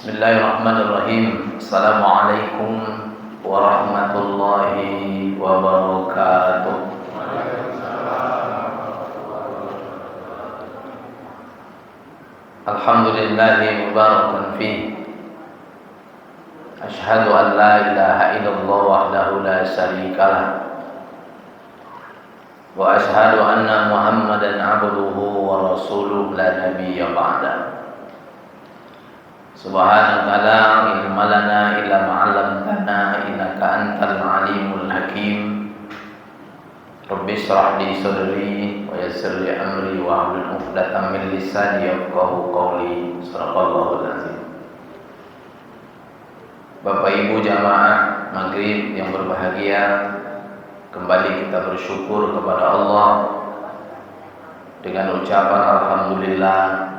Bismillahirrahmanirrahim. Assalamualaikum warahmatullahi wabarakatuh. Alhamdulillahi mubarakan fi. Ashhadu an la ilaha illallah wahdahu la syarika lah. Wa ashhadu anna Muhammadan abduhu wa rasuluhu la nabiyya ba'da. Subhanaka la ilma lana illa ma 'allamtana innaka antal alimul hakim. Rabbi shrah li sadri wa yassir li amri wa hlul 'uqdatam min lisani yafqahu qawli. Shadaqallahul azim. Bapak Ibu jamaah Maghrib yang berbahagia, kembali kita bersyukur kepada Allah dengan ucapan alhamdulillah.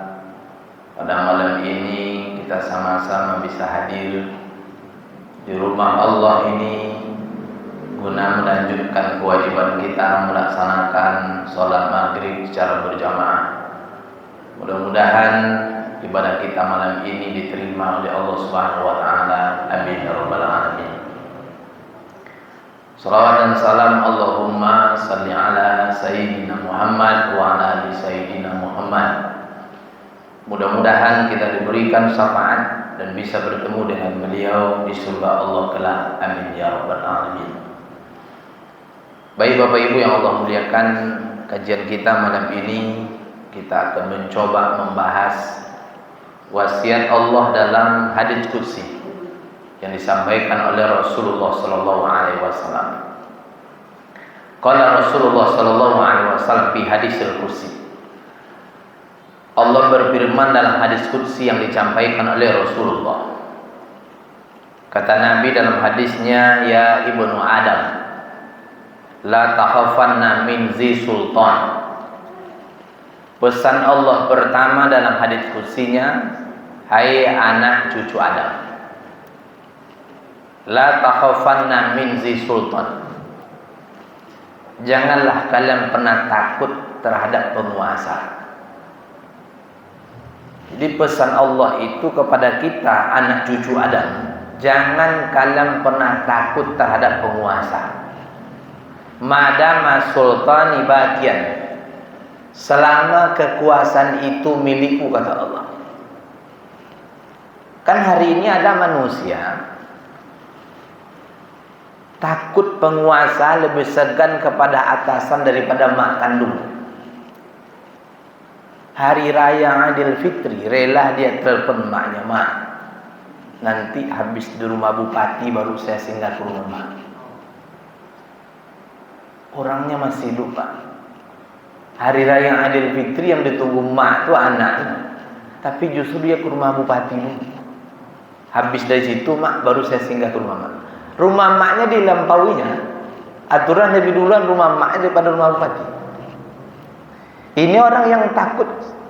Pada malam ini kita sama-sama bisa hadir di rumah Allah ini guna melanjutkan kewajiban kita melaksanakan sholat maghrib secara berjamaah. Mudah-mudahan ibadah kita malam ini diterima oleh Allah Subhanahu wa taala. Amin ya rabbal alamin. Salawat dan salam Allahumma salli ala sayyidina Muhammad wa ala ali sayyidina Muhammad. Mudah-mudahan kita diberikan syafaat dan bisa bertemu dengan beliau di surga Allah kelak. Amin ya rabbal alamin. Baik Bapak Ibu yang Allah muliakan, kajian kita malam ini kita akan mencoba membahas wasiat Allah dalam hadits qudsi yang disampaikan oleh Rasulullah sallallahu alaihi wasallam. Qala Rasulullah sallallahu alaihi wasallam fi hadisil qudsi. Allah berfirman dalam hadis qudsi yang disampaikan oleh Rasulullah. Kata Nabi dalam hadisnya, ya ibnu Adam, la takhafanna min zi sultan. Pesan Allah pertama dalam hadis qudsinya, hai anak cucu Adam, la takhafanna min zi sultan. Janganlah kalian pernah takut terhadap penguasa. Jadi pesan Allah itu kepada kita anak cucu Adam, jangan kalian pernah takut terhadap penguasa. Madama sultani bagian, selama kekuasaan itu milikku, kata Allah. Kan hari ini ada manusia takut penguasa lebih segan kepada atasan daripada mak kandung. Hari raya Idul Fitri rela dia telepon maknya, mak, nanti habis di rumah bupati baru saya singgah ke rumah mak. Orangnya masih lupa. Hari raya Idul Fitri yang ditunggu mak itu anaknya, tapi justru dia ke rumah bupati dulu. Habis dari situ mak baru saya singgah ke rumah mak. Rumah maknya dilampauinya. Aturan lebih duluan rumah maknya daripada rumah bupati. Ini orang yang takut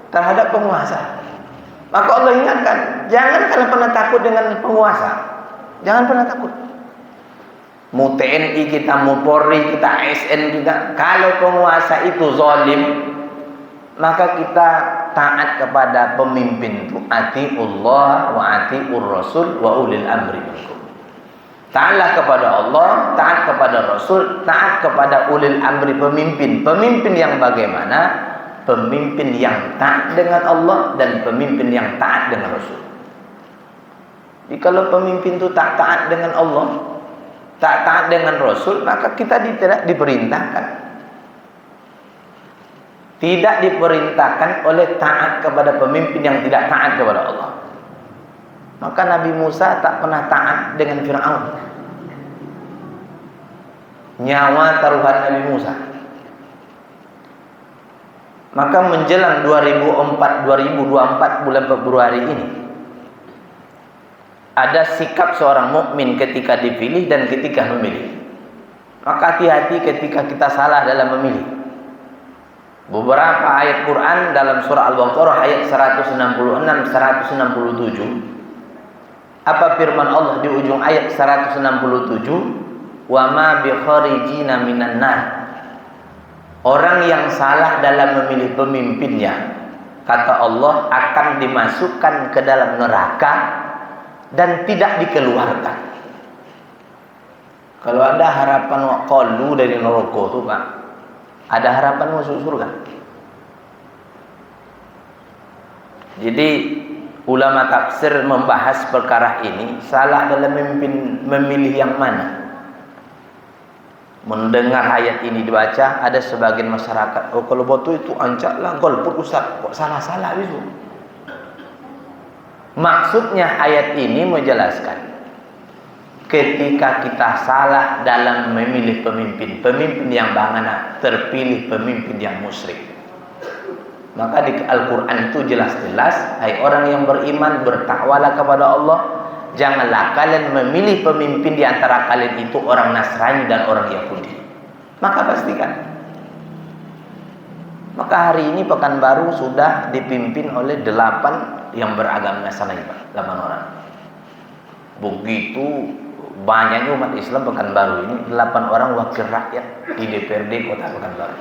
terhadap penguasa. Maka Allah ingatkan, jangan kalian pernah takut dengan penguasa. Jangan pernah takut. Mau TNI kita, mau Polri kita, ASN kita, kalau penguasa itu zalim, maka kita taat kepada pemimpin itu. Atiullah wa atiur rasul wa ulil amri minkum. Taatlah kepada Allah, taat kepada Rasul, taat kepada ulil amri pemimpin. Pemimpin yang bagaimana? Pemimpin yang taat dengan Allah dan pemimpin yang taat dengan Rasul. Jadi kalau pemimpin itu tak taat dengan Allah, tak taat dengan Rasul, maka kita tidak diperintahkan. Tidak diperintahkan oleh taat kepada pemimpin yang tidak taat kepada Allah. Maka Nabi Musa tak pernah taat dengan Fir'aun. Nyawa taruhan Nabi Musa. Maka menjelang 2024 bulan Februari ini, ada sikap seorang mukmin ketika dipilih dan ketika memilih. Maka hati-hati ketika kita salah dalam memilih. Beberapa ayat Quran dalam surah Al-Baqarah ayat 166-167. Apa firman Allah di ujung ayat 167? Wa ma bi kharijina minan nar. Orang yang salah dalam memilih pemimpinnya, kata Allah, akan dimasukkan ke dalam neraka dan tidak dikeluarkan. Kalau ada harapan waqalu dari neraka tuh Pak, ada harapan masuk surga. Jadi ulama tafsir membahas perkara ini, salah dalam memilih yang mana. Mendengar ayat ini dibaca, ada sebagian masyarakat, oh kalau batu itu ancaklah golput Ustaz, kok salah-salah itu. Maksudnya ayat ini menjelaskan ketika kita salah dalam memilih pemimpin yang bagaimana terpilih pemimpin yang musyrik, maka di Al-Quran itu jelas-jelas, hai orang yang beriman, bertakwalah kepada Allah, janganlah kalian memilih pemimpin di antara kalian itu orang Nasrani dan orang Yahudi. Maka pastikan. Maka hari ini Pekanbaru sudah dipimpin oleh 8 yang beragama Nasrani, 8 orang. Begitu banyaknya umat Islam Pekanbaru ini, 8 orang wakil rakyat di DPRD Kota Pekanbaru.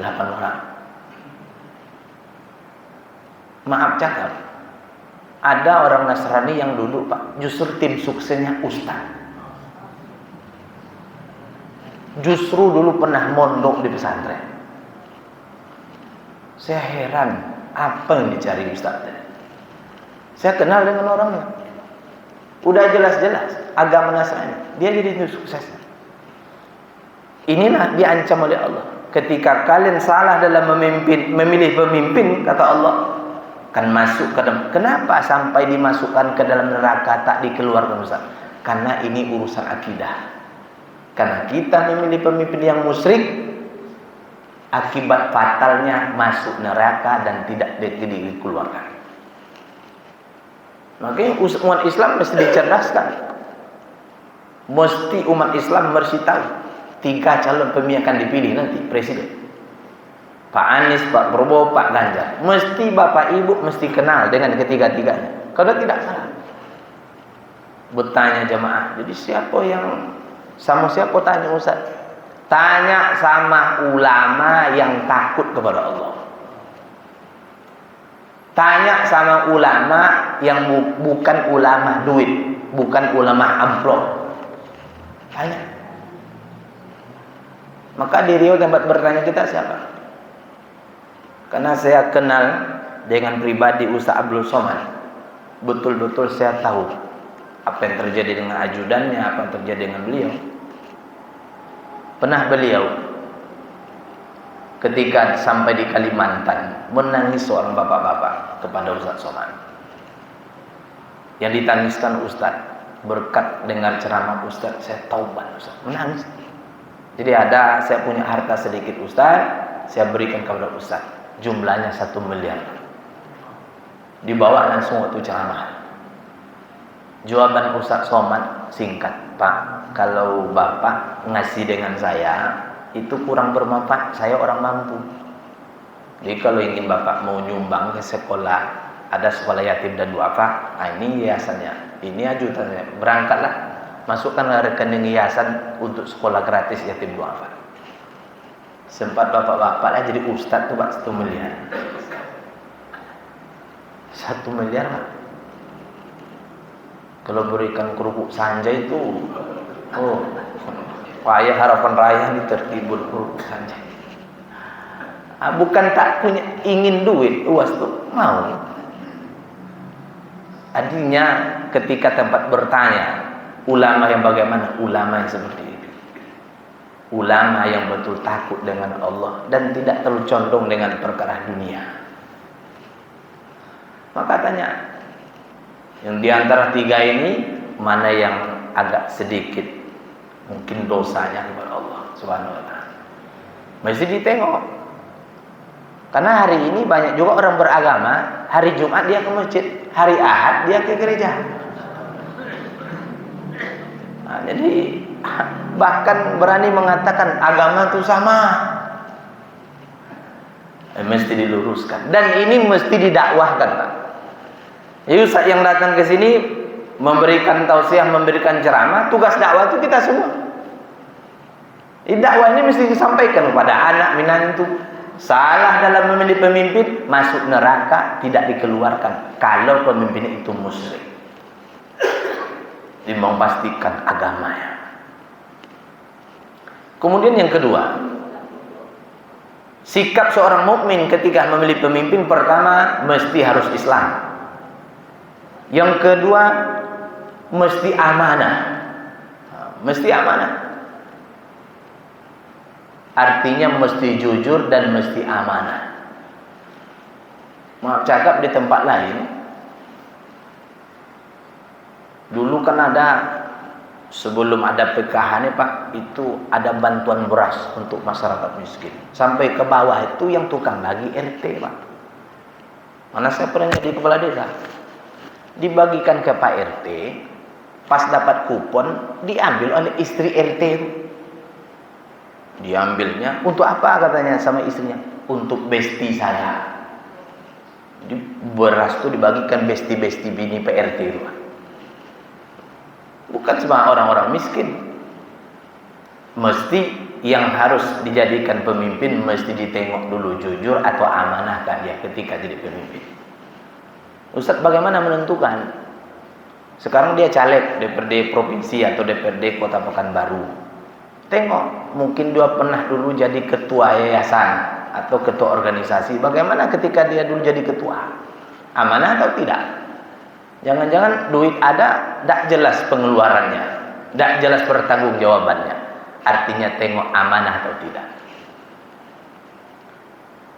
8 orang. Maaf cakap, ada orang Nasrani yang dulu Pak, justru tim suksesnya Ustaz. Justru dulu pernah mondok di pesantren. Saya heran, apa yang dicari Ustaz? Saya kenal dengan orangnya. Udah jelas-jelas agama Nasrani, dia jadi tim sukses. Inilah diancam oleh Allah. Ketika kalian salah dalam memilih pemimpin, kata Allah, akan masuk ke dalam. Kenapa sampai dimasukkan ke dalam neraka tak dikeluarkan Ustaz? Karena ini urusan akidah. Karena kita memilih pemimpin yang musyrik, akibat fatalnya masuk neraka dan tidak dikeluarkan. Makanya umat Islam mesti dicerdaskan. Mesti umat Islam mesti tahu 3 calon pemimpin akan dipilih nanti presiden. Pak Anies, Pak Prabowo, Pak Ganjar. Mesti Bapak Ibu mesti kenal dengan ketiga-tiganya. Kalau tidak salah. Bertanya jemaah. Jadi siapa yang sama siapa tanya Ustaz? Tanya sama ulama yang takut kepada Allah. Tanya sama ulama yang bukan ulama duit, bukan ulama amplop. Tanya. Maka di Riau tempat bertanya kita siapa? Karena saya kenal dengan pribadi Ustaz Abdul Somad, betul-betul saya tahu apa yang terjadi dengan ajudannya, apa yang terjadi dengan beliau. Pernah beliau ketika sampai di Kalimantan menangis seorang bapak-bapak kepada Ustaz Somad. Yang ditangiskan Ustaz, berkat dengar ceramah Ustaz, saya taubat Ustaz, menangis. Jadi saya punya harta sedikit Ustaz, saya berikan kepada Ustaz. Jumlahnya 1 miliar. Dibawa langsung waktu ceramah. Jawaban Ustaz Somad singkat, Pak, kalau Bapak ngasih dengan saya itu kurang bermanfaat, saya orang mampu. Jadi kalau ingin Bapak mau nyumbang ke sekolah, ada sekolah yatim dan duafa, ini yayasannya, ini ajudannya, berangkatlah, masukkan rekening yayasan untuk sekolah gratis yatim duafa. Sempat bapak-bapak lah jadi ustaz tuh Pak, 1 miliar. 1 miliar Pak. Kalau berikan kerupuk sanja itu, payah harapan raya ditertibul kerupuk sanja. Bukan tak punya, ingin duit, uas tuh mau. Artinya ketika tempat bertanya, ulama yang bagaimana? Ulama yang seperti itu. Ulama yang betul takut dengan Allah dan tidak terlalu condong dengan perkara dunia. Maka tanya, yang di antara 3 ini mana yang agak sedikit mungkin dosanya kepada Allah Subhanahu wa taala? Mesti ditengok. Karena hari ini banyak juga orang beragama, hari Jumat dia ke masjid, hari Ahad dia ke gereja. Nah, jadi bahkan berani mengatakan agama itu sama. Mesti diluruskan dan ini mesti didakwahkan, Pak. Jadi Ustaz yang datang ke sini memberikan tausiah, memberikan ceramah, tugas dakwah itu kita semua. Dakwah ini mesti disampaikan kepada anak menantu. Salah dalam memilih pemimpin, masuk neraka, tidak dikeluarkan kalau pemimpin itu musyrik. memastikan agamanya. Kemudian yang kedua, sikap seorang mukmin ketika memilih pemimpin, pertama mesti harus Islam. Yang kedua mesti amanah. Mesti amanah. Artinya mesti jujur dan mesti amanah. Mau cakap di tempat lain, dulu kan ada, sebelum ada PKH ini Pak, itu ada bantuan beras untuk masyarakat miskin. Sampai ke bawah itu yang tukang bagi RT Pak. Mana saya pernah jadi kepala desa. Dibagikan ke Pak RT, pas dapat kupon, diambil oleh istri RT itu. Diambilnya, untuk apa katanya sama istrinya? Untuk besti saya. Jadi beras itu dibagikan besti-besti bini Pak RT itu Pak. Bukan cuma orang-orang miskin. Mesti yang harus dijadikan pemimpin mesti ditengok dulu jujur atau amanahkah dia ketika jadi pemimpin. Ustaz bagaimana menentukan? Sekarang dia caleg DPRD provinsi atau DPRD Kota Pekanbaru. Tengok, mungkin dia pernah dulu jadi ketua yayasan atau ketua organisasi. Bagaimana ketika dia dulu jadi ketua? Amanah atau tidak? Jangan-jangan duit ada, tak jelas pengeluarannya, tak jelas pertanggungjawabannya. Artinya tengok amanah atau tidak.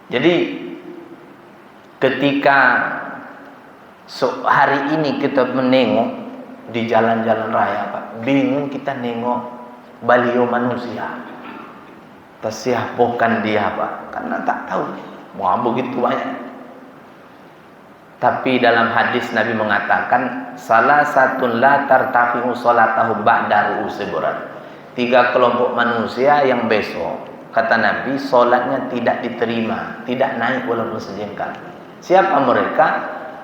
Jadi ketika hari ini kita menengok di jalan-jalan raya Pak, bingung kita nengok baliho manusia. Tersiapokan dia Pak, karena tak tahu mau begitu banyak. Tapi dalam hadis Nabi mengatakan salah satu la tartafi'u salatahu ba'da ru'usi buran. 3 kelompok manusia yang besok kata Nabi solatnya tidak diterima, tidak naik walaupun sejengkal. Siapa mereka?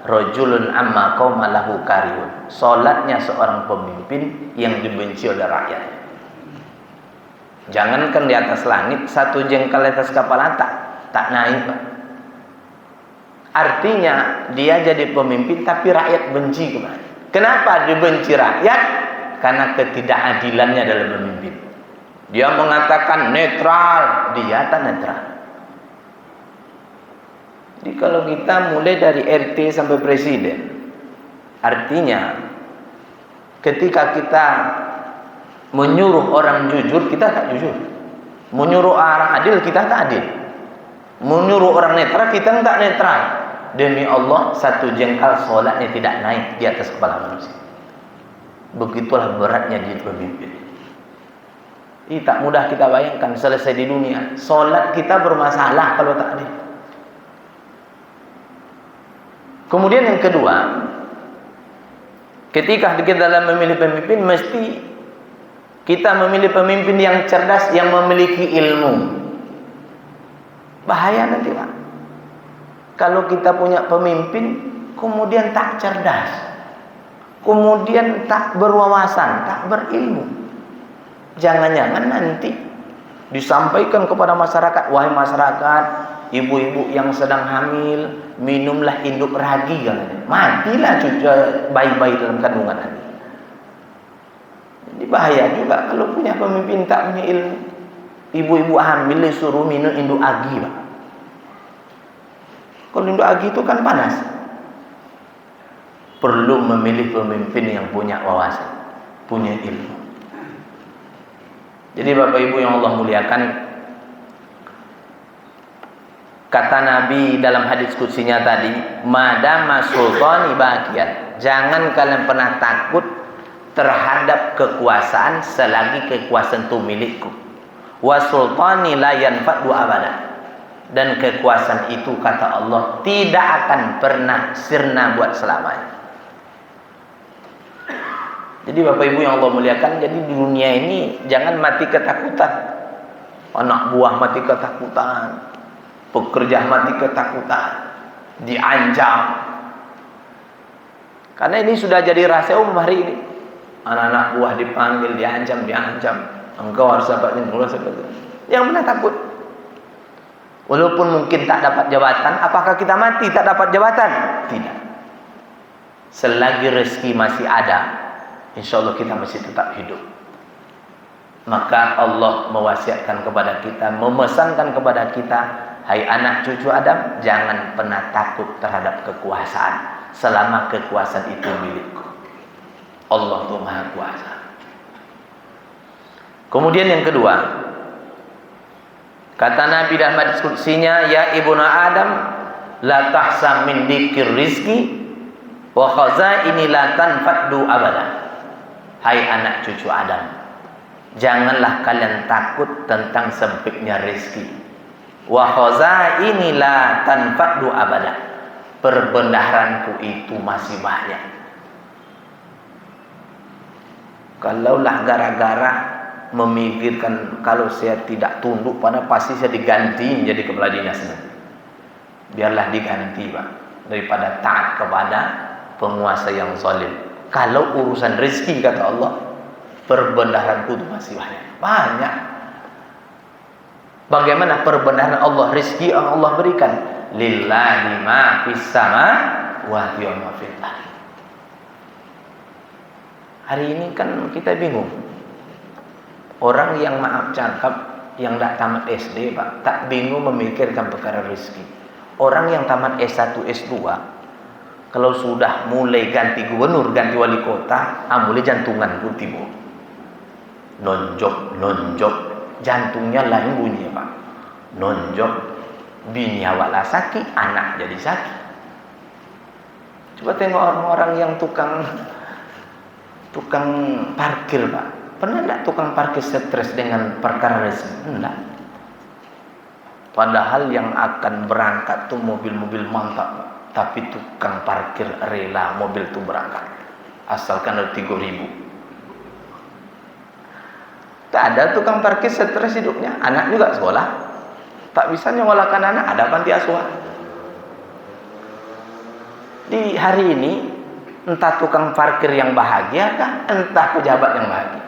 Rajulun amma qauma lahu karihun. Solatnya seorang pemimpin yang dibenci oleh rakyat. Jangankan di atas langit, 1 jengkal di atas kepala tak naik Pak. Artinya dia jadi pemimpin tapi rakyat benci kepada. Kenapa dibenci rakyat? Karena ketidakadilannya dalam memimpin. Dia mengatakan netral, dia tak netral. Jadi kalau kita mulai dari RT sampai presiden, artinya ketika kita menyuruh orang jujur, kita tak jujur. Menyuruh orang adil, kita tak adil. Menyuruh orang netral, kita tak netral. Demi Allah, 1 jengkal solatnya tidak naik di atas kepala manusia. Begitulah beratnya jadi pemimpin. Ini tak mudah kita bayangkan selesai di dunia. Solat kita bermasalah kalau tak adil. Kemudian yang kedua, ketika kita dalam memilih pemimpin, mesti kita memilih pemimpin yang cerdas, yang memiliki ilmu. Bahaya nanti Pak, kalau kita punya pemimpin kemudian tak cerdas, kemudian tak berwawasan, tak berilmu. Jangan-jangan nanti disampaikan kepada masyarakat, wahai masyarakat, ibu-ibu yang sedang hamil, minumlah induk ragi katanya. Matilah cucu bayi-bayi dalam kandungan Anda. Jadi bahaya juga kalau punya pemimpin tak punya ilmu. Ibu-ibu hamil disuruh minum induk agi Pak. Kalau induk agi itu kan panas. Perlu memilih pemimpin yang punya wawasan, punya ilmu. Jadi Bapak Ibu yang Allah muliakan, kata Nabi dalam hadis qudsinya tadi, madama sultani baqiyan. Jangan kalian pernah takut terhadap kekuasaan selagi kekuasaan itu milikku. Wa sultani la yanfa'u abada. Dan kekuasaan itu kata Allah tidak akan pernah sirna buat selamanya. Jadi Bapak Ibu yang Allah muliakan, jadi di dunia ini jangan mati ketakutan. Anak buah mati ketakutan, pekerja mati ketakutan, diancam. Karena ini sudah jadi rahasia umum hari ini. Anak-anak buah dipanggil, diancam. Engkau harus dapat ini, yang mana takut? Walaupun mungkin tak dapat jabatan, apakah kita mati tak dapat jabatan? Tidak. Selagi rezeki masih ada, insya Allah kita masih tetap hidup. Maka Allah mewasiatkan kepada kita, memesankan kepada kita, hai anak cucu Adam, jangan pernah takut terhadap kekuasaan selama kekuasaan itu milikku. Allah itu Maha Kuasa. Kemudian yang kedua, kata Nabi dalam hadis qudsinya, ya ibnu Adam, la tahsa min dzikir rizki wa khazaini la tanfaddu abada. Hai anak cucu Adam, janganlah kalian takut tentang sempitnya rezeki. Wa khazaini la tanfaddu abada. Perbendaharanku itu masih banyak. Kalaulah gara-gara memikirkan kalau saya tidak tunduk pada pasti saya diganti menjadi kepala dinas nanti. Biarlah diganti, Pak, daripada taat kepada penguasa yang zalim. Kalau urusan rezeki, kata Allah, perbendaharanku itu masih banyak. Banyak. Bagaimana perbendaharaan Allah, rezeki yang Allah berikan? Lillahi ma fis samawati wa ma fil ardh. Hari ini kan kita bingung. Orang yang maaf cakap, yang tidak tamat SD, Pak, tak bingung memikirkan perkara rezeki. Orang yang tamat S1, S2, kalau sudah mulai ganti gubernur, ganti wali kota, mulai jantungan pun tiba. Nonjok, jantungnya lain bunyi, Pak. Nonjok, bini awaklah sakit, anak jadi sakit. Coba tengok orang-orang yang tukang parkir, Pak. Pernah enggak tukang parkir stres dengan perkara rezeki? Enggak. Padahal yang akan berangkat tuh mobil-mobil mantap, Pak. Tapi tukang parkir rela mobil itu berangkat asalkan ada 3.000. Tak ada tukang parkir stres hidupnya. Anak juga sekolah, tak bisa nyolahkan anak, ada panti asuhan. Di hari ini entah tukang parkir yang bahagia kah, entah pejabat yang bahagia.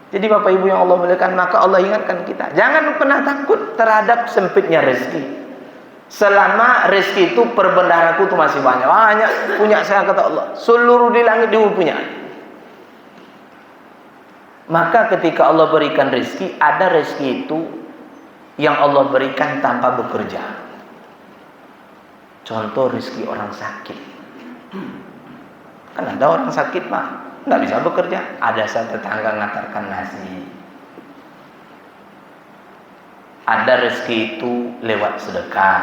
Jadi Bapak Ibu yang Allah muliakan, maka Allah ingatkan kita, jangan pernah takut terhadap sempitnya rezeki. Selama rezeki itu perbendaharanku itu masih banyak. Banyak punya saya, kata Allah. Seluruh di langit dia punya. Maka ketika Allah berikan rezeki, ada rezeki itu yang Allah berikan tanpa bekerja. Contoh rezeki orang sakit. Kan ada orang sakit, Pak, nggak bisa bekerja. Ada saat tetangga ngantarkan nasi. Ada rezeki itu lewat sedekah,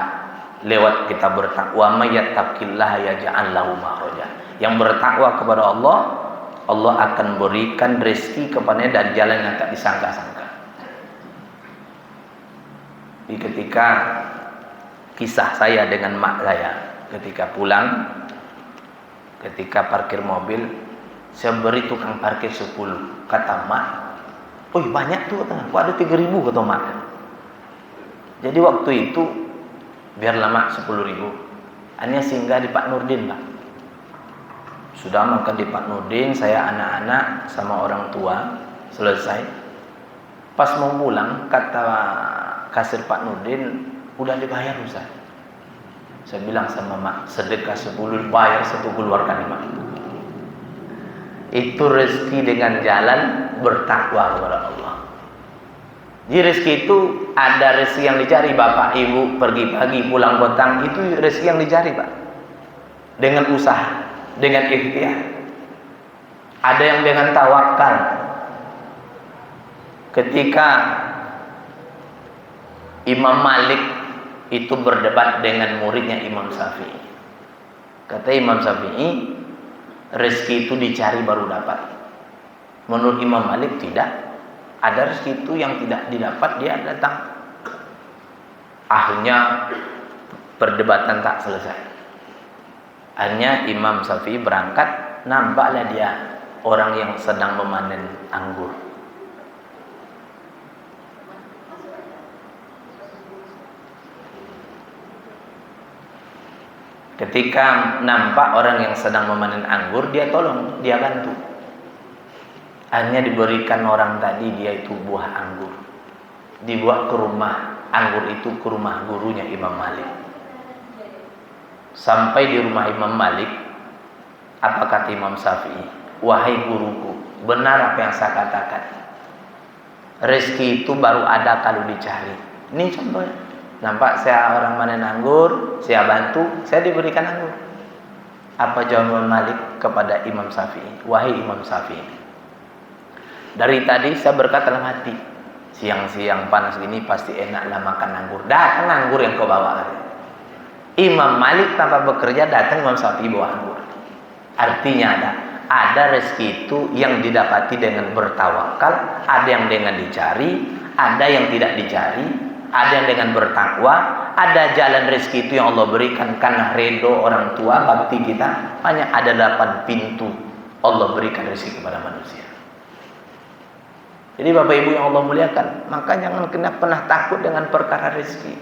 lewat kita bertakwa. May yattaqillaha yaj'al lahu makhraja. Yang bertakwa kepada Allah, Allah akan berikan rezeki kepadanya dari jalan yang tak disangka-sangka. Di ketika kisah saya dengan mak saya, ketika pulang, ketika parkir mobil, saya beri tukang parkir 10. Kata mak, "Oh banyak tuh, kok ada 3.000," kata mak. Jadi waktu itu biarlah mak 10.000. Hanya singgah di Pak Nurdin, Pak. Sudah makan di Pak Nurdin, saya anak-anak sama orang tua, selesai. Pas mau pulang, kata kasir Pak Nurdin, udah dibayar Ustaz. Saya bilang sama mak, sedekah 10 bayar 1 keluarkan, mak. Itu rezeki dengan jalan bertakwa kepada Allah. Di rezeki itu ada rezeki yang dicari, Bapak Ibu pergi pagi pulang petang, itu rezeki yang dicari, Pak. Dengan usaha, dengan ikhtiar. Ada yang dengan tawakal. Ketika Imam Malik itu berdebat dengan muridnya Imam Syafi'i. Kata Imam Syafi'i, rezeki itu dicari baru dapat. Menurut Imam Malik tidak. Ada rezeki itu yang tidak didapat, dia datang. Akhirnya perdebatan tak selesai. Akhirnya Imam Syafi'i berangkat, nampaklah dia orang yang sedang memanen anggur. Ketika nampak orang yang sedang memanen anggur, dia tolong, dia bantu. Hanya diberikan orang tadi, dia itu buah anggur. Dibawa ke rumah, anggur itu ke rumah gurunya Imam Malik. Sampai di rumah Imam Malik, apa kata Imam Syafi'i? wahai guruku, benar apa yang saya katakan. Rezeki itu baru ada kalau dicari. Ini contohnya. Nampak saya orang mana anggur, saya bantu, saya diberikan anggur. Apa jawaban Malik kepada Imam Syafi'i? Wahai Imam Syafi'i, dari tadi saya berkata dalam hati, siang-siang panas gini pasti enaklah makan anggur. Datang anggur yang kau bawa. Imam Malik tanpa bekerja datang Imam Syafi'i bawa anggur. Artinya ada rezeki itu yang didapati dengan bertawakal, ada yang dengan dicari, ada yang tidak dicari, ada yang dengan bertakwa, ada jalan rezeki itu yang Allah berikan karena ridho orang tua bakti kita. Banyak, ada 8 pintu Allah berikan rezeki kepada manusia. Jadi Bapak Ibu yang Allah muliakan, maka jangan pernah takut dengan perkara rezeki.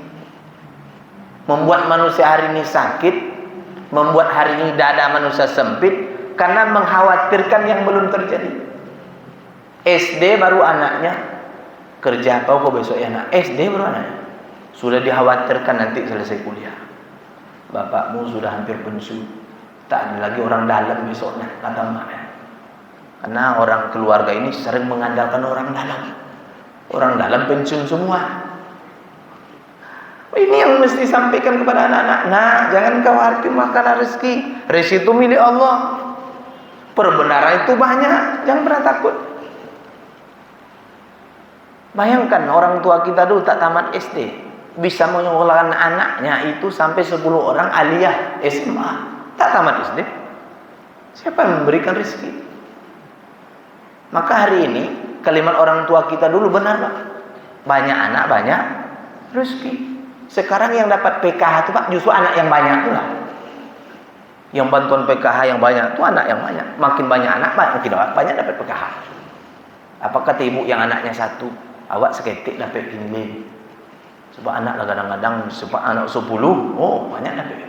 Membuat manusia hari ini sakit, membuat hari ini dada manusia sempit karena mengkhawatirkan yang belum terjadi. SD baru anaknya kerja apa kok besok ya anak. SD baru anaknya sudah dikhawatirkan nanti selesai kuliah. Bapakmu sudah hampir pensiun, tak ada lagi orang dalam besoknya, kata maknya. Karena orang keluarga ini sering mengandalkan orang dalam. Orang dalam pensiun semua. Ini yang mesti sampaikan kepada anak-anak. Nah, jangan khawatir makan rezeki. Rezeki itu milik Allah. Perbenaran itu banyak. Jangan pernah takut. Bayangkan orang tua kita dulu tak tamat SD, bisa menyekolahkan anaknya itu sampai 10 orang aliyah SMA. Tak tamat SD. Siapa yang memberikan rezeki? Maka hari ini kalimat orang tua kita dulu benar, Pak. Banyak anak, banyak rezeki. Sekarang yang dapat PKH itu, Pak, justru anak yang banyak pula. Yang bantuan PKH yang banyak itu anak yang banyak. Makin banyak anak, makin banyak dapat PKH. Apa kata ibu yang anaknya 1, awak seketik dapat ini. Sebab anak lah kadang-kadang sebab anak 10, oh banyak dapat.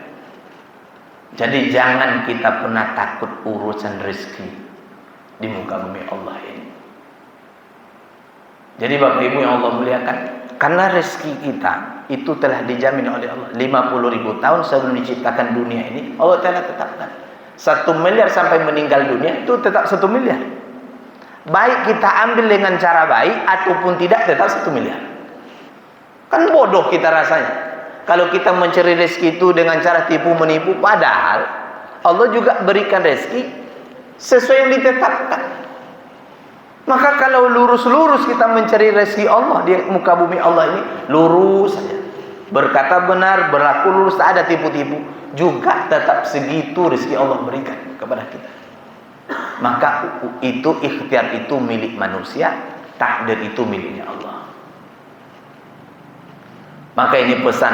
Jadi jangan kita pernah takut urusan rezeki di muka bumi Allah ini. Jadi Bapak Ibu yang Allah muliakan, karena rezeki kita itu telah dijamin oleh Allah 50.000 tahun sebelum diciptakan dunia ini. Allah telah tetapkan 1 miliar sampai meninggal dunia itu tetap 1 miliar. Baik kita ambil dengan cara baik ataupun tidak, tetap 1 miliar. Kan bodoh kita rasanya kalau kita mencari rezeki itu dengan cara tipu menipu, padahal Allah juga berikan rezeki sesuai yang ditetapkan. Maka kalau lurus-lurus kita mencari rezeki Allah di muka bumi Allah ini, lurus saja, berkata benar, berlaku lurus, tak ada tipu-tipu, juga tetap segitu rezeki Allah berikan kepada kita. Maka itu ikhtiar itu milik manusia, takdir itu miliknya Allah. Maka ini pesan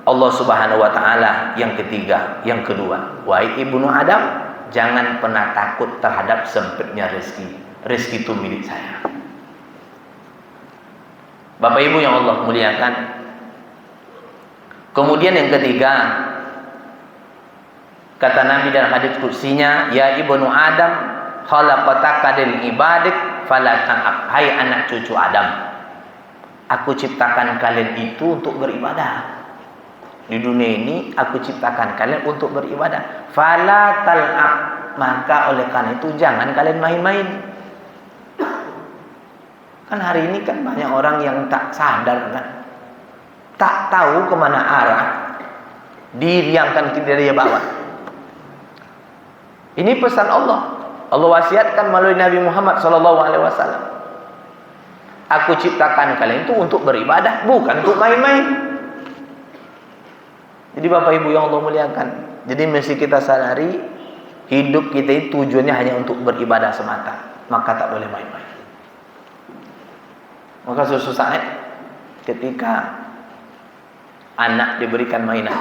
Allah Subhanahu wa taala yang ketiga, yang kedua, wahai ibnu Adam, jangan pernah takut terhadap sempitnya rezeki. Rezeki itu milik saya. Bapak Ibu yang Allah muliakan. Kemudian yang ketiga, kata Nabi dalam hadits qudsinya, ya ibnu Adam, khalaqataka lil ibadik fala ta'ab. Hai anak cucu Adam, aku ciptakan kalian itu untuk beribadah. Di dunia ini aku ciptakan kalian untuk beribadah. Fala tal'ab, maka oleh karena itu jangan kalian main-main. Kan hari ini kan banyak orang yang tak sadar, kan, tak tahu kemana arah diri yang akan dia bawa. Ini pesan Allah. Allah wasiatkan melalui Nabi Muhammad SAW. Aku ciptakan kalian itu untuk beribadah, bukan untuk main-main. Jadi Bapak Ibu yang Allah muliakan, jadi mesti kita sadari hidup kita itu tujuannya hanya untuk beribadah semata. Maka tak boleh main-main. Maka suatu saat ketika anak diberikan mainan,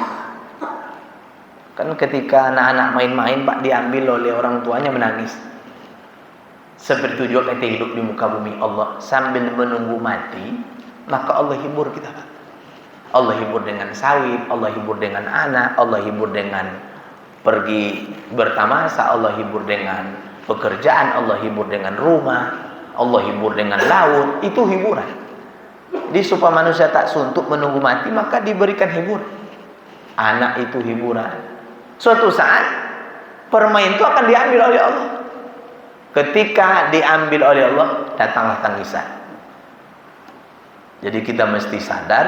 kan ketika anak-anak main-main, Pak, diambil oleh orang tuanya menangis. Seperti itu juga kita hidup di muka bumi Allah sambil menunggu mati, maka Allah hibur kita, Pak. Allah hibur dengan sawit, Allah hibur dengan anak, Allah hibur dengan pergi bertamasa, Allah hibur dengan pekerjaan, Allah hibur dengan rumah, Allah hibur dengan laut. Itu hiburan. Jadi supaya manusia tak suntuk menunggu mati, maka diberikan hiburan. Anak itu hiburan. Suatu saat permain itu akan diambil oleh Allah. Ketika diambil oleh Allah, datanglah tangisan. Jadi kita mesti sadar,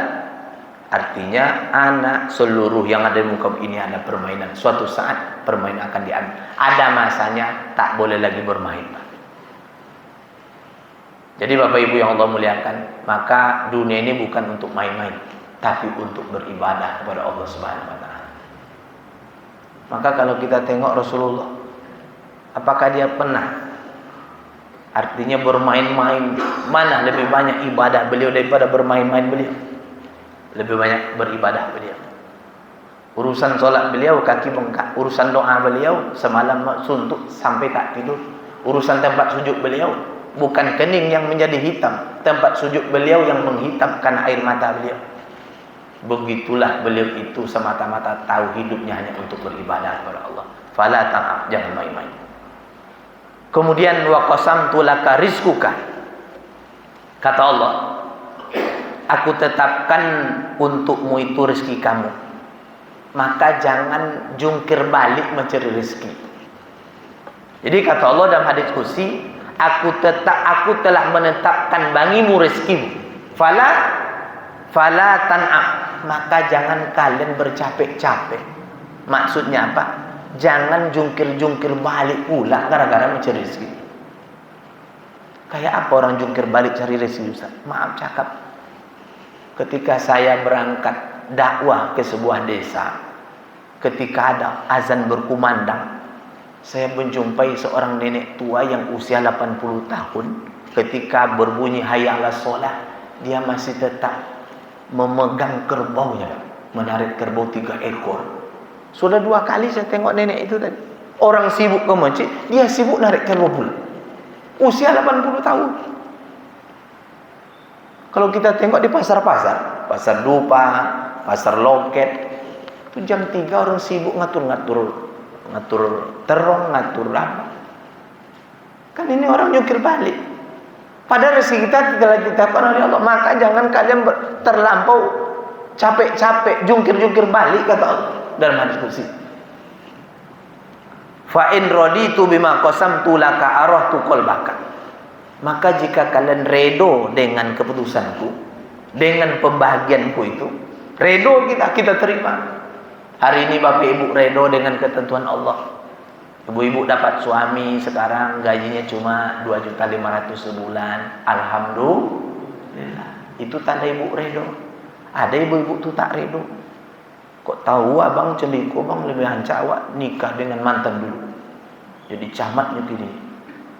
artinya anak seluruh yang ada di muka ini ada permainan. Suatu saat permainan akan diambil. Ada masanya tak boleh lagi bermain. Jadi Bapak Ibu yang Allah muliakan, maka dunia ini bukan untuk main-main, tapi untuk beribadah kepada Allah Subhanahu wa taala. Maka kalau kita tengok Rasulullah, apakah dia pernah artinya bermain-main? Mana lebih banyak ibadah beliau daripada bermain-main beliau? Lebih banyak beribadah beliau. Urusan solat beliau kaki bengkak, urusan doa beliau semalam suntuk sampai tak tidur. Urusan tempat sujud beliau bukan kening yang menjadi hitam, tempat sujud beliau yang menghitam karena air mata beliau. Begitulah beliau itu semata-mata tahu hidupnya hanya untuk beribadah kepada Allah. Fala ta'ab, jangan main-main. Kemudian wa qasamtu laka rizquka. Kata Allah, aku tetapkan untukmu itu rezeki kamu. Maka jangan jungkir balik mencari rezeki. Jadi kata Allah dalam hadis qudsi, aku telah menetapkan bagimu rezekimu. Fala tan'am, maka jangan kalian bercapek-capek. Maksudnya apa? Jangan jungkir-jungkir balik pula gara-gara mencari rezeki. Kayak apa orang jungkir balik cari rezeki, Ustaz? Maaf cakap. Ketika saya berangkat dakwah ke sebuah desa, ketika ada azan berkumandang, saya menjumpai seorang nenek tua yang usia 80 tahun. Ketika berbunyi hayya 'alas shalah, dia masih tetap memegang kerbaunya, menarik kerbau 3 ekor. Sudah 2 kali saya tengok nenek itu tadi. Orang sibuk ke masjid, dia sibuk narik kerbau pula. Usia 80 tahun. Kalau kita tengok di pasar-pasar, pasar Dupa, pasar Loket, itu jam 3 orang sibuk ngatur terong, ngatur apa. Kan ini orang jungkir balik. Padahal rezeki kita telah ditetapkan oleh Allah. Maka jangan kalian terlampau capek-capek jungkir-jungkir balik, kata Allah dalam hadis qudsi. Fa in raditu bima qasamtu laka arahtu qalbaka. Maka jika kalian redo dengan keputusanku, dengan pembahagianku itu, redo kita terima. Hari ini Bapak Ibu redo dengan ketentuan Allah. Ibu-ibu dapat suami sekarang gajinya cuma 2.500.000 sebulan. Alhamdulillah. Itu tanda ibu redo. Ada ibu-ibu tu tak redo. Kok tahu abang celiku, abang lebih hancawak nikah dengan mantan dulu. Jadi camatnya gini.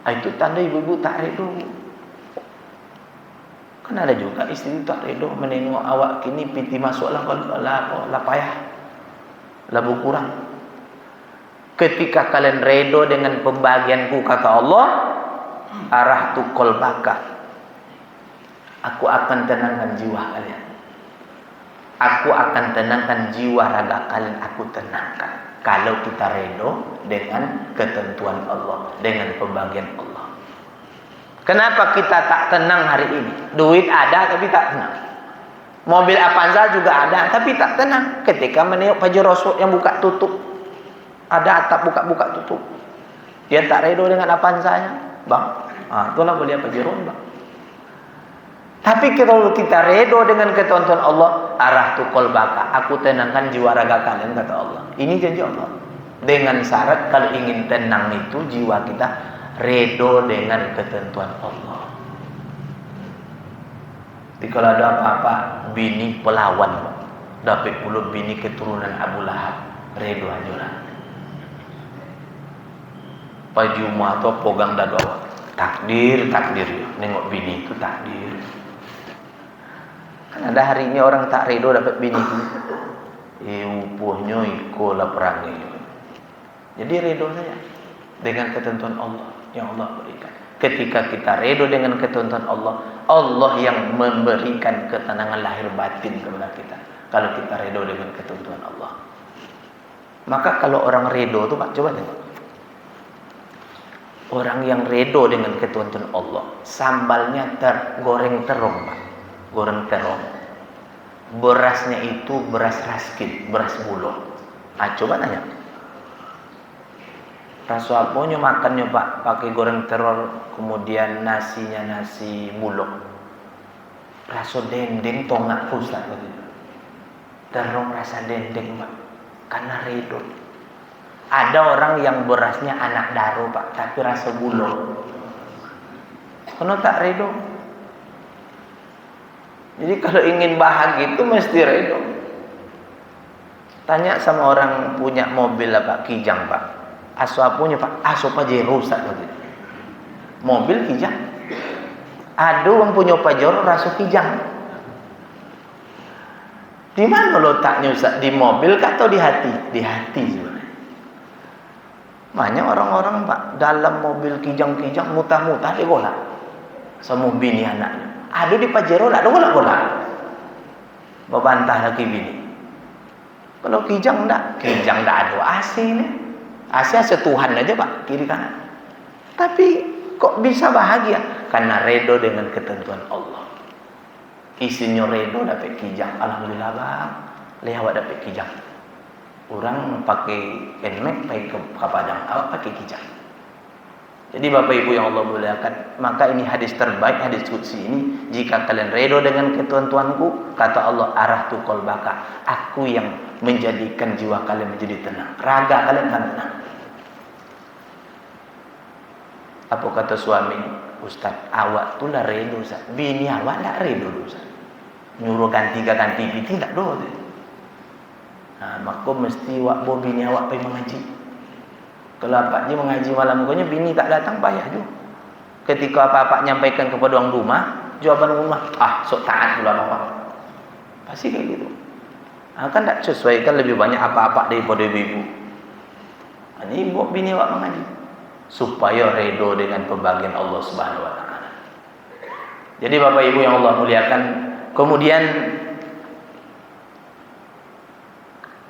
Itu tanda ibu-ibu tak redo. Kan ada juga istri tak redo menengok awak kini piti masuklah lah payah. Labu kurang. Ketika kalian redo dengan pembagianku, kata Allah, arahtu qalbaka, aku akan tenangkan jiwa kalian. Aku akan tenangkan jiwa raga kalian, aku tenangkan. Kalau kita redo dengan ketentuan Allah, dengan pembagian Allah. Kenapa kita tak tenang hari ini? Duit ada tapi tak tenang. Mobil Avanza juga ada tapi tak tenang. Ketika menengok Pajero yang buka tutup, ada atap buka tutup, dia tak redo dengan Avanzanya, bang. Itulah boleh Pajero, bang. Tapi kalau kita redo dengan ketentuan Allah, arahtu qalbaka, aku tenangkan jiwa raga kalian, kata Allah. Ini janji Allah. Dengan syarat kalau ingin tenang itu jiwa kita redo dengan ketentuan Allah. Jadi kalau ada apa-apa, bini pelawan, dapat puluh bini keturunan Abu Lahab, redo aja lah. Pak Juma atau pegang dada awak, takdir ya. Nengok bini itu takdir. Kan ada hari ini orang tak redo dapat bini itu, upuhnya ikolah perangnya. Jadi redo saja dengan ketentuan Allah yang Allah berikan. Ketika kita redo dengan ketentuan Allah, Allah yang memberikan ketenangan lahir batin kepada kita. Kalau kita redo dengan ketentuan Allah, maka kalau orang redo itu, Pak, coba tengok. Orang yang redo dengan ketentuan Allah, sambalnya goreng terong, Pak. Goreng terong. Berasnya itu beras raskin, beras bulog. Coba tanya. Raso aponyo makannya Pak, pakai goreng telur, kemudian nasinya nasi bulog. Raso dendeng tongak Ustaz begitu. Terong rasa dendeng Pak, karena redo. Ada orang yang berasnya anak daro Pak, tapi rasa bulog. Karena tak redo. Jadi kalau ingin bahagia itu mesti redo. Tanya sama orang punya mobil apa Kijang Pak. Aso punya Pak, aso Pajero rusak begitu. Mobil Kijang. Ada orang punya Pajero raso Kijang. Di mana letaknya Ustaz? Di mobil atau di hati? Di hati sebenarnya. Banyak orang-orang Pak dalam mobil Kijang-kijang mutah-mutah dia golak. Sama bini anaknya. Ada di Pajero lah, ada golak-golak. Membantah lagi bini. Kalau Kijang enggak ada AC nih. AC Tuhan aja Pak, kiri kanan. Tapi kok bisa bahagia? Karena redo dengan ketentuan Allah. Isinya redo dapat Kijang. Alhamdulillah Bang, lewat dapat Kijang. Orang pakai Nmax, pakai ke Padang, awak pakai Kijang. Jadi Bapak Ibu yang Allah muliakan, maka ini hadis terbaik, hadis qudsi ini. Jika kalian redo dengan ketentuanku, kata Allah, arahtu qalbaka, aku yang menjadikan jiwa kalian menjadi tenang, raga kalian akan tenang. Apa kata suami? Ustaz, awak tu lah redo Ustaz. Bini awak tak redo Ustaz. Nyuruh ganti piti tak do. Nah, maka mesti awak bawa bini awak pergi mengaji. Kalau apa je mengaji malam pokoknya bini tak datang payah juga. Ketika apa-apa nyampaikan kepada orang rumah, jawaban rumah, sok taat pula apa. Pasti kayak gitu. Nah, kan tak sesuaikan lebih banyak apa-apa daripada ibu-ibu. Ini bawa bini awak mengaji supaya redo dengan pembagian Allah Subhanahu wa taala. Jadi Bapak Ibu yang Allah muliakan, kemudian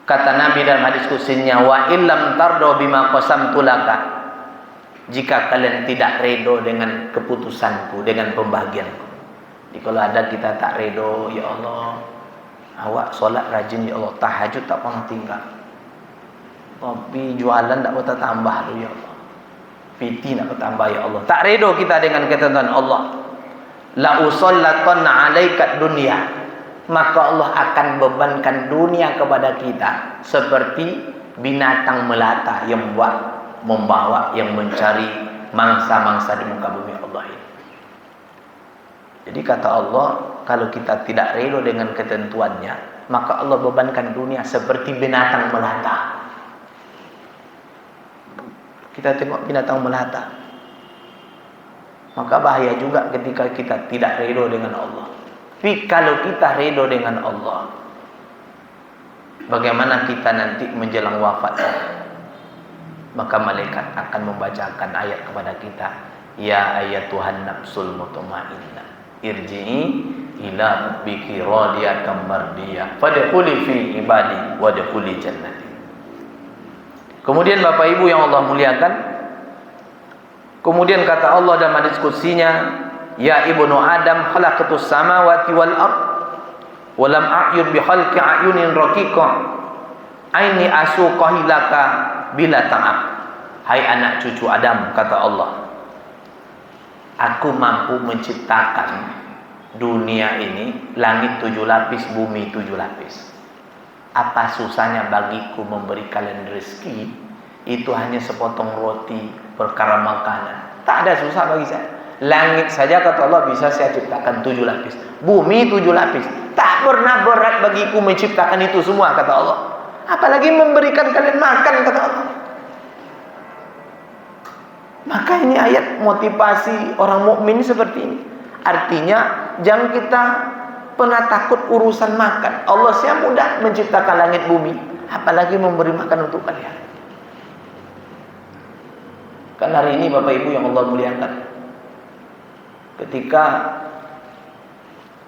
kata Nabi dalam hadis qudsinya, wa illam tardo bima qasamtu laka, jika kalian tidak redo dengan keputusanku, dengan pembagianku. Jadi kalau ada kita tak redo, ya Allah, awak solat rajin ya Allah, tahajud tak pernah tinggal, tapi jualan tak pernah tambah tu ya Allah, piti nak bertambah ya Allah. Tak redo kita dengan ketentuan Allah. La usallatanna alaikat dunia, maka Allah akan bebankan dunia kepada kita seperti binatang melata yang membawa, yang mencari mangsa-mangsa di muka bumi Allah ini. Jadi kata Allah, kalau kita tidak redo dengan ketentuannya, maka Allah bebankan dunia seperti binatang melata. Kita tengok binatang melata, maka bahaya juga ketika kita tidak redo dengan Allah. Tapi kalau kita redo dengan Allah, bagaimana kita nanti menjelang wafat? Maka malaikat akan membacakan ayat kepada kita, ya ayatuhan nafsul mutmainnah, irji'i ila rabbiki radiyatan mardiyah, fadkhuli fi ibadi wadkhuli jannati. Kemudian Bapak Ibu yang Allah muliakan, kemudian kata Allah dalam hadis qudsinya, ya ibnu Adam khalaqtus samawati wal ard wa lam a'yud bi khalqi ayunin raqiqa aini asuqahilaka bila ta'ab. Hai anak cucu Adam, kata Allah, aku mampu menciptakan dunia ini, langit 7 lapis, bumi 7 lapis. Apa susahnya bagiku memberi kalian rezeki? Itu hanya sepotong roti, perkara makanan. Tak ada susah bagi saya. Langit saja kata Allah bisa saya ciptakan 7 lapis, bumi 7 lapis. Tak pernah berat bagiku menciptakan itu semua, kata Allah. Apalagi memberikan kalian makan, kata Allah. Maka ini ayat motivasi orang mukmin seperti ini. Artinya jangan kita pernah takut urusan makan. Allah siap mudah menciptakan langit bumi, apalagi memberi makan untuk kalian. Kan hari ini Bapak Ibu yang Allah muliakan, ketika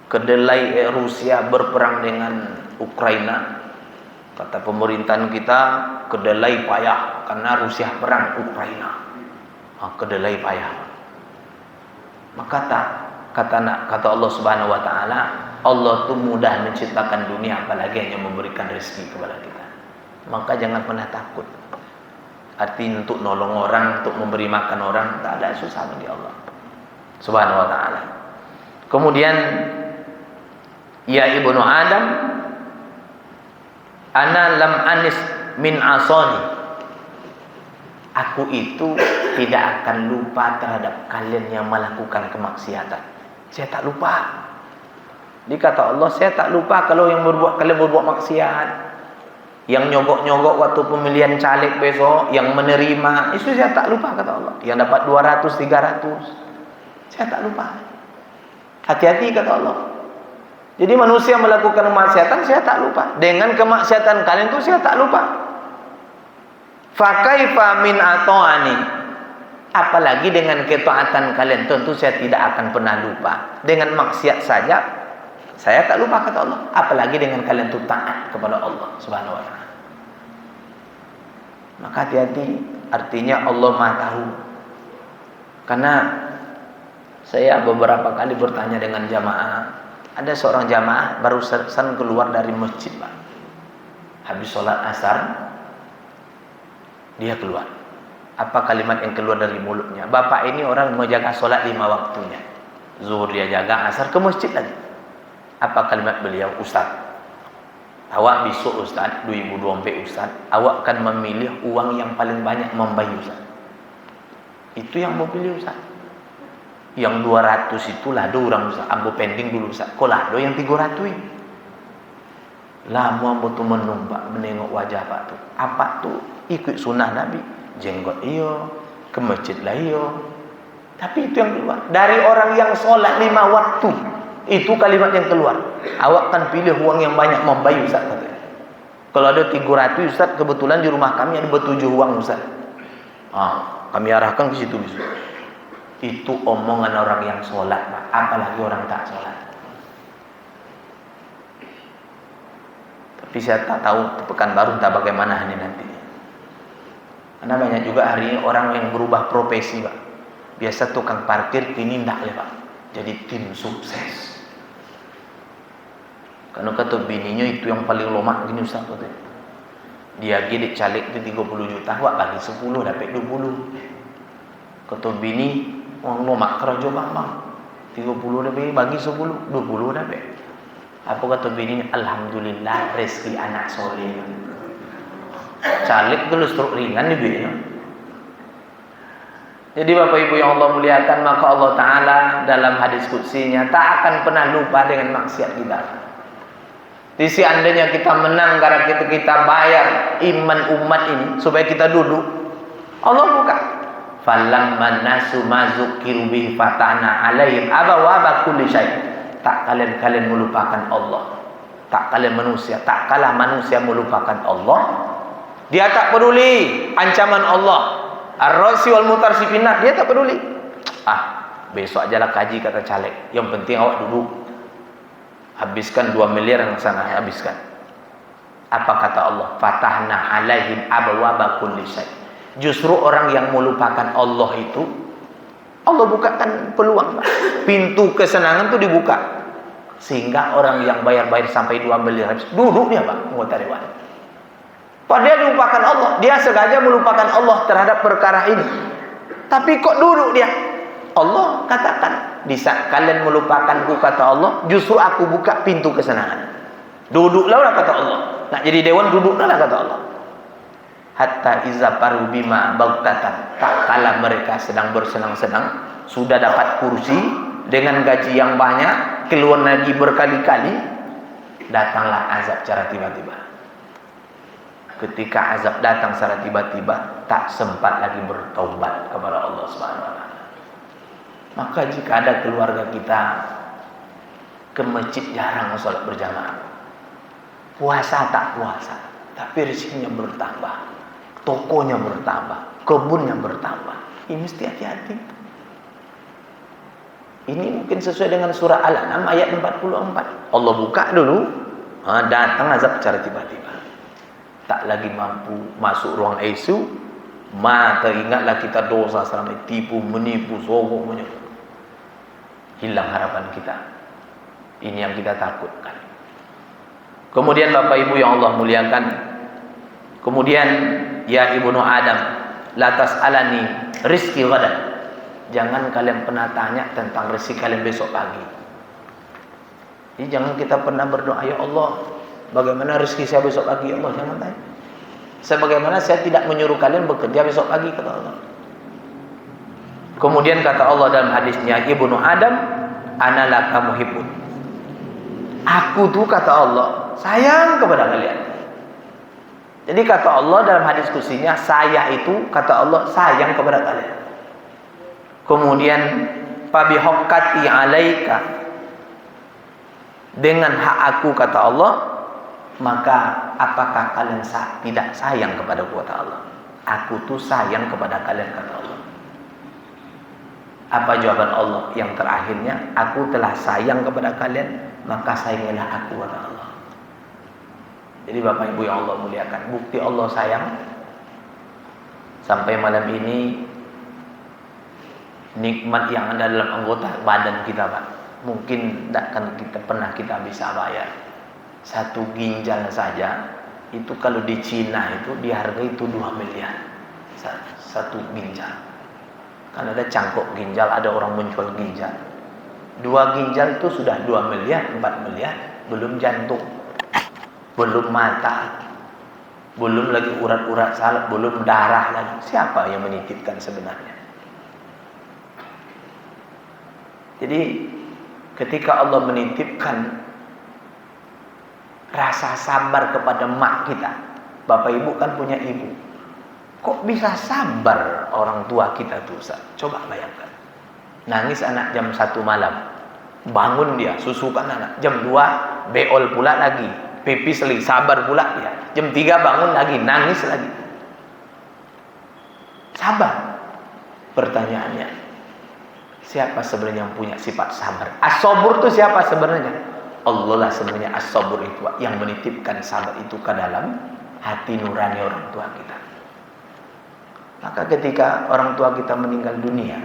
kedelai Rusia berperang dengan Ukraina, kata pemerintahan kita, kedelai payah karena Rusia perang Ukraina. Kedelai payah. Maka kata Allah Subhanahu wa taala, Allah tuh mudah menciptakan dunia, apalagi hanya memberikan rezeki kepada kita. Maka jangan pernah takut. Artinya untuk nolong orang, untuk memberi makan orang, tak ada susah bagi Allah Subhanahu wa taala. Kemudian ya ibnu Adam, ana lam anis min asani. Aku itu tidak akan lupa terhadap kalian yang melakukan kemaksiatan. Saya tak lupa. Dia kata Allah, saya tak lupa kalau kalian berbuat maksiat. Yang nyogok-nyogok waktu pemilihan caleg besok, yang menerima, itu saya tak lupa kata Allah. Yang dapat 200, 300, saya tak lupa. Hati-hati kata Allah. Jadi manusia melakukan kemaksiatan, saya tak lupa. Dengan kemaksiatan kalian itu saya tak lupa. Fakaifa min ato'ani, apalagi dengan ketaatan kalian, tentu saya tidak akan pernah lupa. Dengan maksiat saja saya tak lupa kata Allah, apalagi dengan kalian itu taat kepada Allah Subhanahu wa taala. Maka hati-hati, artinya Allah Maha tahu. Karena saya beberapa kali bertanya dengan jamaah, ada seorang jamaah barusan keluar dari masjid, Pak. Habis sholat asar dia keluar. Apa kalimat yang keluar dari mulutnya? Bapak ini orang menjaga sholat 5 waktunya. Zuhur dia jaga, asar ke masjid lagi. Apa kalimat beliau? Ustaz, awak besok Ustaz 2024 Ustaz, awak akan memilih uang yang paling banyak membayar Ustaz. Itu yang mau pilih Ustaz. Yang 200 itu lado orang Ustaz, ambo pending dulu Ustaz. Kok lado yang 300 ini? Lama ambo tu menumpak menengok wajah Pak tu. Apa tu? Ikut sunnah Nabi. Jenggot iyo, ke masjid lah iyo. Tapi itu yang keluar dari orang yang sholat 5 waktu. Itu kalimat yang keluar. Awak kan pilih uang yang banyak membayar Ustaz katanya. Kalau ada 300 Ustaz, kebetulan di rumah kami ada 7 uang Ustaz. Kami arahkan ke situ. Itu omongan orang yang sholat, Pak. Apalagi orang tak sholat. Tapi saya tak tahu Pekanbaru tak bagaimana ini nanti. Karena banyak juga hari ini orang yang berubah profesi, Pak. Biasa tukang parkir, kini tidak ya Pak. Jadi tim sukses. Karena kata bininya itu yang paling lomak gini Ustaz. Dia gede caleg itu 30 juta, wak bagi 10 dapat 20. Kata bini, orang lomak kerja bang. 30 lebih bagi 10, 20 dapat. Apa kata bini? Alhamdulillah rezeki anak soleh. Caleg itu struk ringan nih bini. Jadi Bapak Ibu yang Allah muliakan, maka Allah Ta'ala dalam hadis qudsinya tak akan pernah lupa dengan maksiat kita. Di seandainya kita menang karena kita bayar iman umat ini supaya kita duduk, Allah buka. Falamma nasu ma zukiru bihi fatana alaihim abawaba kulli syai'. Tak kalian melupakan Allah. Tak kalian manusia, tak kalah manusia melupakan Allah. Dia tak peduli ancaman Allah. Ar-rasi wal mutarsifinah, dia tak peduli. Besok ajalah kaji kata caleg. Yang penting awak duduk. Habiskan 2 miliar yang sana, habiskan. Apa kata Allah? Fatahna alaihim abwaba kulli syai'. Justru orang yang melupakan Allah itu, Allah bukakan peluang, Pak. Pintu kesenangan itu dibuka. Sehingga orang yang bayar-bayar sampai 2 miliar habis, duduk dia, Pak, anggota dewan. Padahal dilupakan Allah. Dia sengaja melupakan Allah terhadap perkara ini. Tapi kok duduk dia? Allah katakan, di saat kalian melupakanku kata Allah, justru aku buka pintu kesenangan. Duduklah lah kata Allah. Nak jadi dewan duduklah lah kata Allah. Hatta iza paru bima baghtatan, tak kala mereka sedang bersenang-senang, sudah dapat kursi dengan gaji yang banyak, keluar lagi berkali-kali, datanglah azab secara tiba-tiba. Ketika azab datang secara tiba-tiba, tak sempat lagi bertaubat kepada Allah Subhanahu wa taala. Maka jika ada keluarga kita ke masjid jarang sholat berjamaah, puasa tak puasa, tapi rezekinya bertambah, tokonya bertambah, kebunnya bertambah, ini mesti hati-hati. Ini mungkin sesuai dengan surah Al-An'am ayat 44. Allah buka dulu, datang azab secara tiba-tiba. Tak lagi mampu masuk ruang ICU, teringatlah kita dosa selama tipu, menipu, sogok, menyebut. Hilang harapan kita. Ini yang kita takutkan. Kemudian Bapak Ibu yang Allah muliakan, kemudian ya ibnu Adam, la tas'alani rizqi ghadan. Jangan kalian pernah tanya tentang rezeki kalian besok pagi. Jadi jangan kita pernah berdoa, ya Allah, bagaimana rezeki saya besok pagi? Ya Allah, jangan tanya. Sebagaimana saya tidak menyuruh kalian bekerja besok pagi, kata Allah. Kemudian kata Allah dalam hadisnya, Ibnu Adam, ana laka muhibbun. Aku tuh, kata Allah, sayang kepada kalian. Jadi kata Allah dalam hadis kursinya, saya itu, kata Allah, sayang kepada kalian. Kemudian fabi hokkati alaika, dengan hak aku, kata Allah, maka apakah kalian tidak sayang kepada kata Allah? Aku tuh sayang kepada kalian, kata Allah. Apa jawaban Allah yang terakhirnya? Aku telah sayang kepada kalian, maka sayangilah aku, kata Allah. Jadi Bapak Ibu yang Allah muliakan, bukti Allah sayang. Sampai malam ini nikmat yang ada dalam anggota badan kita, Pak, mungkin tidak akan pernah kita bisa bayar. Satu ginjal saja itu kalau di Cina itu dihargai itu 2 miliar satu ginjal. Kan ada cangkok ginjal, ada orang menjual ginjal. 2 ginjal itu sudah 2 miliar, 4 miliar, belum jantung, belum mata, belum lagi urat-urat salep, belum darah lagi. Siapa yang menitipkan sebenarnya? Jadi ketika Allah menitipkan rasa sabar kepada mak kita, Bapak Ibu kan punya ibu, kok bisa sabar orang tua kita tuh, Ustaz? Coba bayangkan, nangis anak jam 1 malam, bangun dia, susukan anak, jam 2 beol pula lagi, pipis lagi, sabar pula dia, jam 3 bangun lagi, nangis lagi. Sabar. Pertanyaannya, siapa sebenarnya yang punya sifat sabar? As-sabur itu siapa sebenarnya? Allah lah sebenarnya as-sabur itu, yang menitipkan sabar itu ke dalam hati nurani orang tua kita. Maka ketika orang tua kita meninggal dunia,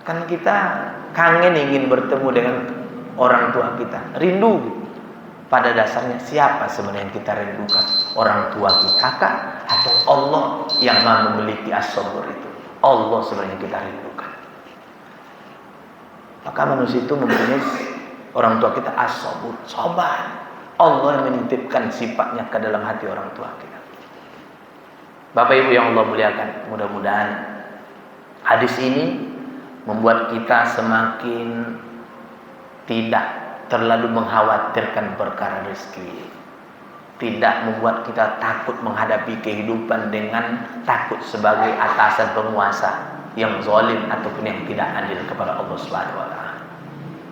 kan kita kangen ingin bertemu dengan orang tua kita, rindu. Pada dasarnya siapa sebenarnya yang kita rindukan? Orang tua kita kah? Atau Allah yang memiliki as-sabur itu? Allah sebenarnya kita rindukan. Maka manusia itu mempunyai orang tua kita as-sabur, sabar. Allah yang menitipkan sifatnya ke dalam hati orang tua kita. Bapak Ibu yang Allah muliakan, mudah-mudahan hadis ini membuat kita semakin tidak terlalu mengkhawatirkan perkara rezeki, tidak membuat kita takut menghadapi kehidupan dengan takut sebagai atasan penguasa yang zalim ataupun yang tidak adil kepada Allah Subhanahu wa taala.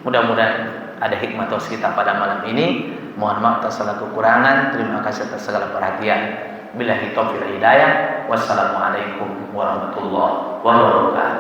Mudah-mudahan ada hikmah tos kita pada malam ini. Mohon maaf atas segala kekurangan. Terima kasih atas segala perhatian. Billahi taufiq wal hidayah. Wassalamualaikum warahmatullahi wabarakatuh.